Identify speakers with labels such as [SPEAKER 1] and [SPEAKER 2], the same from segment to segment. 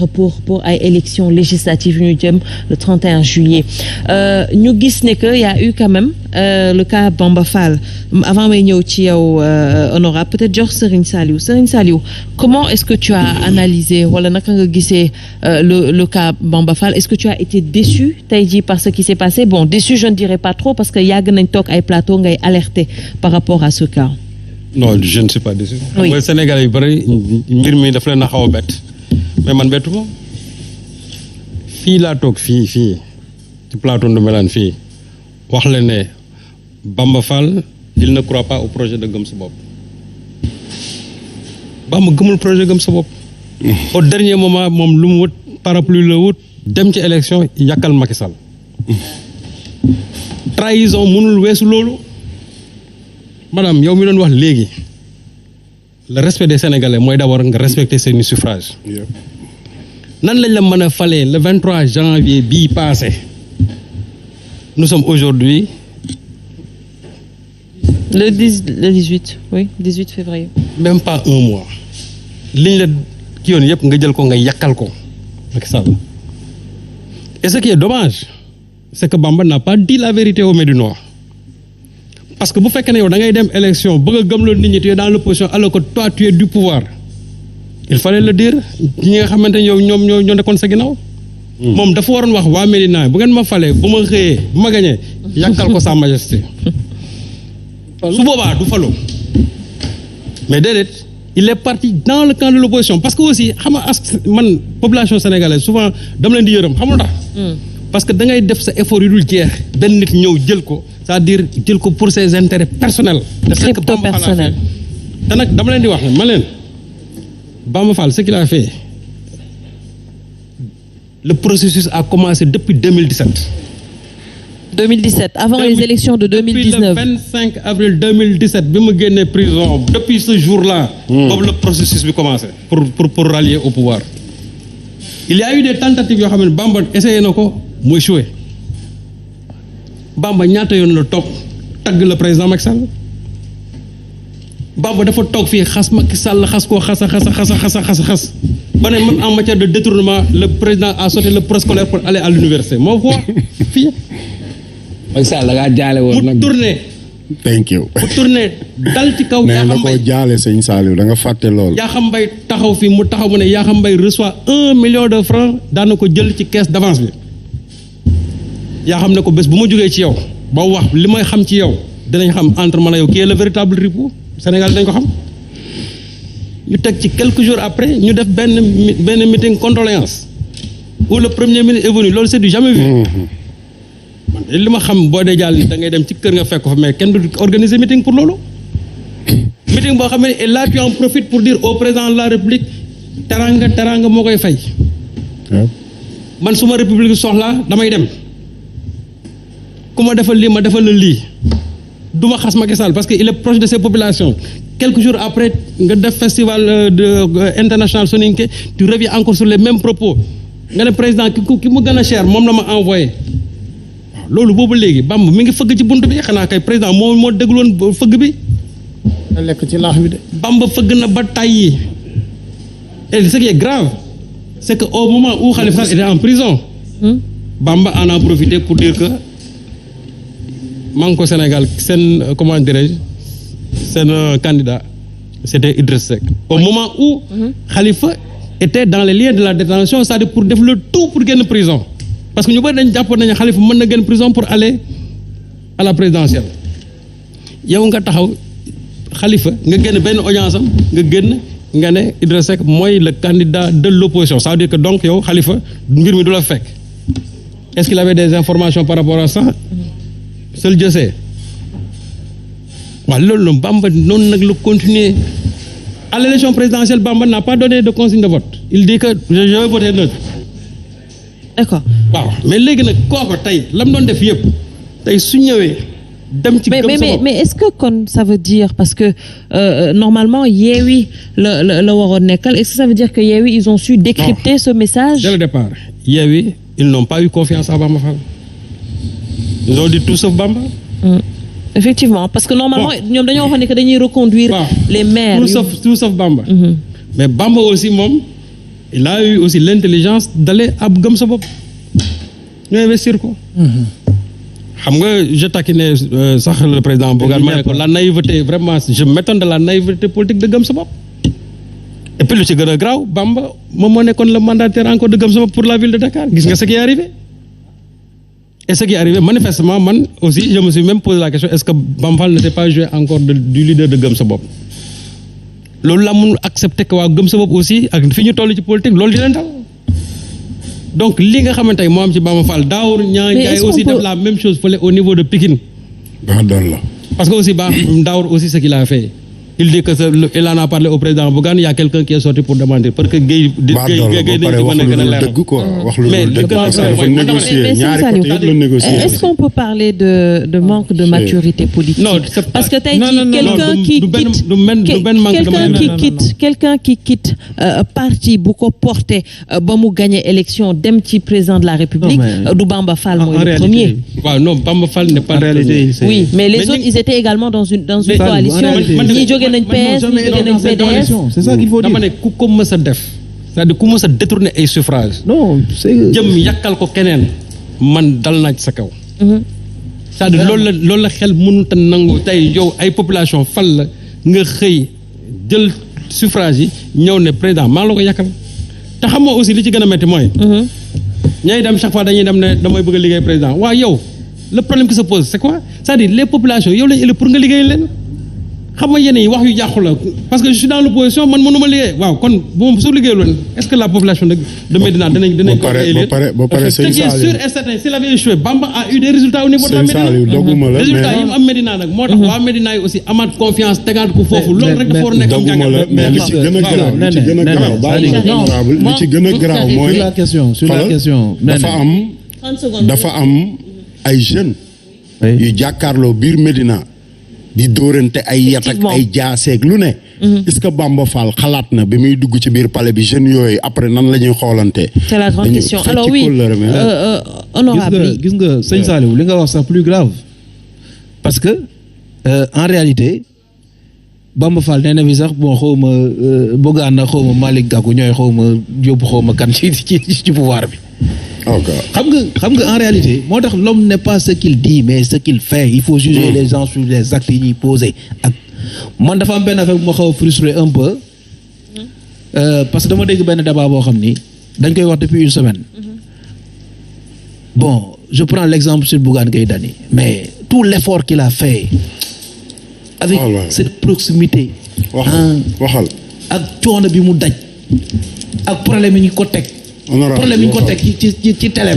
[SPEAKER 1] pour ay élections législatives ñu jëm le 31 juillet ñu gis ne que y a eu quand même le cas Bamba Fall avant may ñëw ci yow honorable peut-être jox Serigne Saliou comment est-ce que tu as analysé wala naka nga gisee le cas Bamba Fall est-ce que tu as été déçu tey jii par ce qui s'est passé bon déçu je ne dirais pas trop parce que yàgg nañ toog ay plateau ngay alerter par rapport à ce cas.
[SPEAKER 2] Non, je ne suis pas déçu.
[SPEAKER 1] Oui.
[SPEAKER 2] Mooy Sénégal yu bari mbir mi daf leen a xaw a bett mais man bettu ma fii laa toog fii ci plateau Ndoumbelane fii wax la ne Bamba Fall il ne croit pas au projet de Gëm Sa Bopp Bamba gëmul projet Gëm Sa Bopp au dernier moment moom lu mu wut parapluie la wut dem ci élection yàkkal Macky Sall trahison mënul weesu loolu madame yow mi doon wax léegi le respect des Sénégalais mooy d'abord nga respecter seeni suffrage nan lañ la mën a falee le 23 janvier bii passé nous sommes aujourd'hui
[SPEAKER 1] le 18 oui 18 février.
[SPEAKER 2] même pas un mois liñ la ki yoon yëpp nga jël ko nga yàkkal ko Macky Sall et ce qui est dommage c'est que Bamba n'a pas dit la vérité aux Médinois parce que bu fekkee ne yow da ngay dem élection bëgg a gëmloo nit ñi tu es dans l'opposition alors que toi tu es du pouvoir il fallait le dire ñi nga xamante ne yow ñoom ñoo nekkoon sa ginnaaw. moom dafa waroon wax waa Médina bu ngeen ma falee bu ma xëyee bu ma gañee yàkkal ko sa majesté su boobaa du faloo mais déedéet il est parti dans le camp de l'opposition parce que aussi xam nga man population sénégalaise souvent dama leen di yërëm xam nga tax parce que da ngay def sa effort yu dul jeex benn nit ñëw jël ko c'est-à-dire jël ko pour ses intérêts personnels.
[SPEAKER 1] crypto personnel
[SPEAKER 2] te nag dama leen di wax ne ma leen Bamba Fall ce qu'il a fait le processus a commencé depuis 2017.
[SPEAKER 1] 2017 avant les élections de 2019
[SPEAKER 2] depuis le 25 avril 2017 bi mu génnee prison depuis ce jour-là. boobu le processus bi commencé pour rallier au pouvoir. il y a eu des tentatives yoo xam ne Bamba essayé na ko mu échoué Bamba ñaata yoon la toog tagg le président Macky Sall Bamba dafa toog fii xas Macky Sall xas koo xas ba ne même en matière de détournement le président a sauté le préscolaire pour aller à l'université moo ko fii
[SPEAKER 3] Macky Sall da ngaa jaale woon nag
[SPEAKER 2] mu tourné
[SPEAKER 4] thank you
[SPEAKER 2] mu tourné dal ci kaw
[SPEAKER 4] nee na ko jaale sëñ Saliou da nga fàtte lool
[SPEAKER 2] Yakham Mbaye taxaw fii mu taxaw mu ne Yakham Mbaye reçoit 1 million de francs daana ko jël ci caisse d'avance bi yaa xam ne ko bés bu ma jógee ci yow ba wax li may xam ci yow dinañ xam entre man a yow qui est le véritable ripou Sénégal dañ ko xam ñu teg ci quelques jours après ñu def benn meeting condoléance où le premier ministre est venu loolu c'est du jamais vu man li ma xam boo dee jàll da ngay dem ci kër nga fekk fa mais kenn du organiser meeting pour loolu meeting boo xam ne et là tu en profites pour dire au président de la République teranga moo koy fay man su ma république soxlaa damay dem ku ma defal lii ma defal la lii du ma xas Macky Sall parce que il est proche de ses populations quelques jours après nga def festival international Soninké tu reviens encore sur les mêmes propos nga ne président ki mu gën a cher moom la ma envoyé waaw loolu boobu léegi Bamba mi ngi fëgg ci bunt bi xanaa kay président moo dégluwoon fëgg bi
[SPEAKER 3] da lekk ci laax bi de
[SPEAKER 2] Bamba fëgg na ba tàyyi et ce qui est grave c'est que au moment où Khalifa Sall était en prison Bamba en a profité pour dire que Manko Sénégal seen comment dirais-je seen candidat c'était Idriss Seck au moment où Khalifa était dans les liens de la détention c'est-à-dire pour def le tout pour génn prison parce que ñu bari dañ jàppoon nañu Khalifa mën na génn prison pour aller à la présidentielle yow nga taxaw Khalifa nga génn benn audience am nga génn nga ne Idriss Seck mooy le candidat de l'opposition ça veut dire que donc yow Khalifa mbir mi du la fekk est-ce qu'il avait des informations par rapport à ça seul Dieu sait waaw loolu la Bamba noonu nag la continuer à l'élection présidentielle Bamba n'a pas donné de consigne de vote il dit que je vais voter neutre.
[SPEAKER 1] d'accord
[SPEAKER 2] waaw mais léegi nag kooku tey la mu doon def yëpp tey su ñëwee dem ci
[SPEAKER 1] mais est-ce que kon ça veut dire parce que normalement Yewwi la waroon nekkal est-ce que ça veut dire que Yewwi ils ont su décrypter ce message
[SPEAKER 2] dès le départ Yewwi ils n'ont pas eu confiance à Bamba Fall ils ont dit tout sauf Bamba
[SPEAKER 1] effectivement parce que normalement ñoom dañoo wax ne que dañuy reconduire les maires
[SPEAKER 2] tout sauf Bamba mais Bamba aussi moom il a eu aussi l'intelligence d'aller ab gëm sa bopp ñu investir ko. xam nga je taquinais sax le président Bougane ma ne ko la naïveté vraiment je m'étonne de la naïveté politique de gëm sa bopp. et puis lu ci gën a graaw Bamba moom moo nekkoon le mandataire encore de gëm sa bopp pour la ville de Dakar gis nga ce qui est arrivé. Et ce qui est arrivé manifestement man aussi je me suis même posé la question est-ce que Bamba Fall n'était pas joué encore du leader de gëm sa bopp. loolu la mun accepter que waa gëm sa bopp aussi ak fi ñu toll ci politique loolu di leen dal donc li nga xamante ne moo am ci Bamba Fall Daour Niang aussi def la même chose fële au niveau de Pikine. parce que aussi Daour aussi ce qu'il a fait il dit que il en a parlé au président Bougane il y a quelqu'un qui est sorti pour demander parce que Guèye dañ ci mën a gën a leeral mais
[SPEAKER 1] est-ce qu'on peut parler de manque de maturité politique
[SPEAKER 2] non
[SPEAKER 1] parce que tey jii quelqu'un qui quitte parti bu ko porté ba mu gagné élection dem ci président de la République du Bamba Fall mooy le premier
[SPEAKER 2] waaw non Bamba Fall n'est pas en réalité
[SPEAKER 1] oui mais les autres ils étaient également dans une coalition ñi jóge nañ PS ñi jóge nañ PDS
[SPEAKER 3] c'est ça qu'il faut dire
[SPEAKER 2] dama ne ku ko mës a def c'est-à-dire ku mës a détourner ay suffrages
[SPEAKER 3] non c'est
[SPEAKER 2] jëm yàkkal ko keneen man dal naa ci sa kaw c'est-à-dire loolu la xel mënut a nangu tey yow ay population fal la nga xëy jël suffrage yi ñëw ne président maa la ko yàkkal te xam nga aussi li ci gën a métti mooy ñay dem chaque fois dañuy dem ne damay bëgg a liggéey président waaw yow le problème qui se pose c'est quoi c'est-à-dire les populations yow lañ élu pour nga liggéey leen xam nga yeneen yi wax yu yàqu la parce que je suis dans l'opposition man mënuma liggéey waaw kon bu su liggéey loon est-ce que la population de Médina dinañ ko élire
[SPEAKER 4] ba pare
[SPEAKER 2] ce qui est sûr et certain s'il avait échoué Bamba a eu des résultats au niveau de la Médina résultats yi mu am Médina nag moo tax waa Médina yi aussi amaat confiance tegaat ko foofu loolu rek dafa war nekk
[SPEAKER 4] dogguma la mais li ci gën a garaaw li ci gën a garaaw mooy
[SPEAKER 3] sur la question
[SPEAKER 4] dafa am ay jeunes yu jàkkaarloo biir Médina di dóorante ay yat ak ay jaaseeg lu ne est-ce que Bamba Fall xalaat na bi muy dugg ci biir palais bi jeunes yooyu après nan la ñuy xoolante
[SPEAKER 1] c'est la grande question alors oui honorable
[SPEAKER 3] gis nga sëñ Saliou li nga wax sax plus grave parce que en réalité Bamba Fall nee na bi sax bon xawma Bougane na xawma Malick Gakou ñooy xawma yóbbu xawma kan ci pouvoir bi xam nga en réalité moo tax l'homme n'est pas ce qu'il dit mais ce qu'il fait il faut juger les gens sur les actes yi ñuy poser ak man dafa am benn affaire bu ma xaw a frustré un peu parce que dama dégg benn débat boo xam ni dañ koy wax depuis une semaine bon je prends l'exemple sur Bougane Gueye Dany mais tout l'effort qu'il a fait avec cette proximité
[SPEAKER 4] waxal
[SPEAKER 3] ak coono bi mu daj ak problème yi ñu ko teg problème yi ñu ko teg ci télé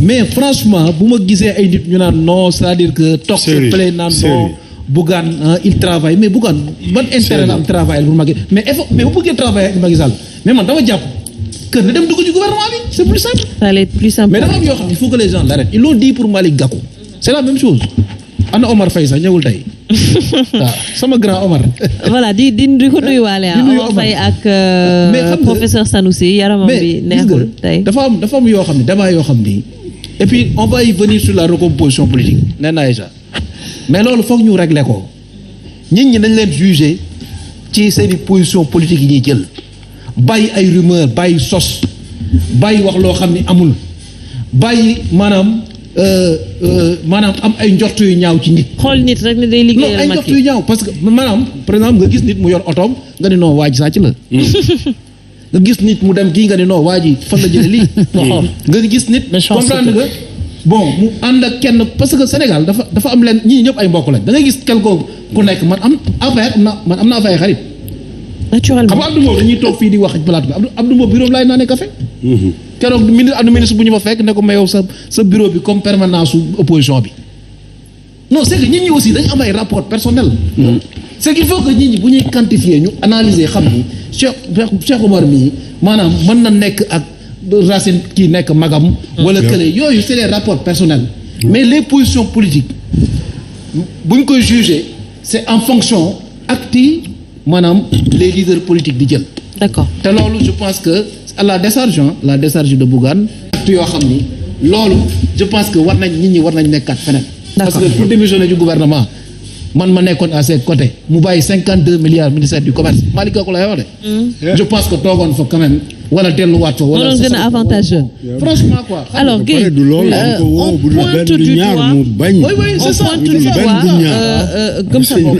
[SPEAKER 3] mais franchement bu ma gisee ay nit ñu naan non c'est-à-dire que toog se play naan non Bougane il travaille mais Bougane ban intérêt la am travail pour Macky mais bu bëggee travailler ak Macky Sall mais man dama jàpp que na dem dugg ci gouvernement bi c'est plus simple
[SPEAKER 1] ça allait être plus simple
[SPEAKER 3] mais dafa am yoo xam il faut que les gens l'arrêtent ils l'ont dit pour Malick Gakou c'est la même chose ana Omar Faye sax ñëwul tey waaw sama grand Omar.
[SPEAKER 1] voilà di ko nuyuwaale Omar Faye ak professeur Sanoussi yaramam bi neexul tey
[SPEAKER 3] dafa am yoo xam ne débat yoo xam ni et puis on va y venir sur la recomposition politique nee naa déjà mais loolu foog ñu régler ko nit ñi dañ leen juger ci seeni position politique yi ñuy jël bàyyi ay rumeur bàyyi sos bàyyi wax loo xam ni amul bàyyi maanaam am ay njort yu ñaaw ci nit.
[SPEAKER 1] xool nit rek ne day liggéeyal
[SPEAKER 3] non ay njort yu ñaaw parce que maanaam par exemple nga gis nit mu yor otoom nga ne non waa ji sàcc la. nga gis nit mu dem kii nga ne non waa ji fan la jëlee lii. nga gis nit. comprendre nga bon mu ànd ak kenn parce que Sénégal dafa am leen ñii ñëpp ay mbokk lañ da ngay gis quelque ku nekk man am na affaire xarit.
[SPEAKER 1] naturellement
[SPEAKER 3] xam nga Abdou Mbow dañuy toog fii di wax ci plateau bi Abdou Mbow bureau laay naanee café. keroog ministre bu ñu fa fekk ne ko ma yow sa bureau bi comme permanence su opposition bi non c'est que nit ñi aussi dañu am ay rapport personnel c'est qu'il faut que nit ñi bu ñuy quantifier ñu analyser xam ni Cheikh Omar mii maanaam mën na nekk ak Racine kii nekk magam wala kële yooyu c'est les rapports personnels mais les positions politiques bu ñu koy juger c'est en fonction actes yi maanaam les leaders politiques di jël
[SPEAKER 1] d'accord
[SPEAKER 3] te loolu je pense que à la décharge de Bougane acte yoo xam ni loolu je pense que nit ñi war nañ nekkaat feneen parce que pour démissionner du gouvernement man ma nekkoon à ses côtés mu bàyyi 52 milliards ministère du commerce Malick Gakou lay wax de. je pense que toogoon fa quand même wala delluwaat fa. wala
[SPEAKER 1] gën a avantageux.
[SPEAKER 3] franchement quoi.
[SPEAKER 1] alors Guèye on pointe du doigt
[SPEAKER 3] oui c'est ça.
[SPEAKER 1] gëm sa bopp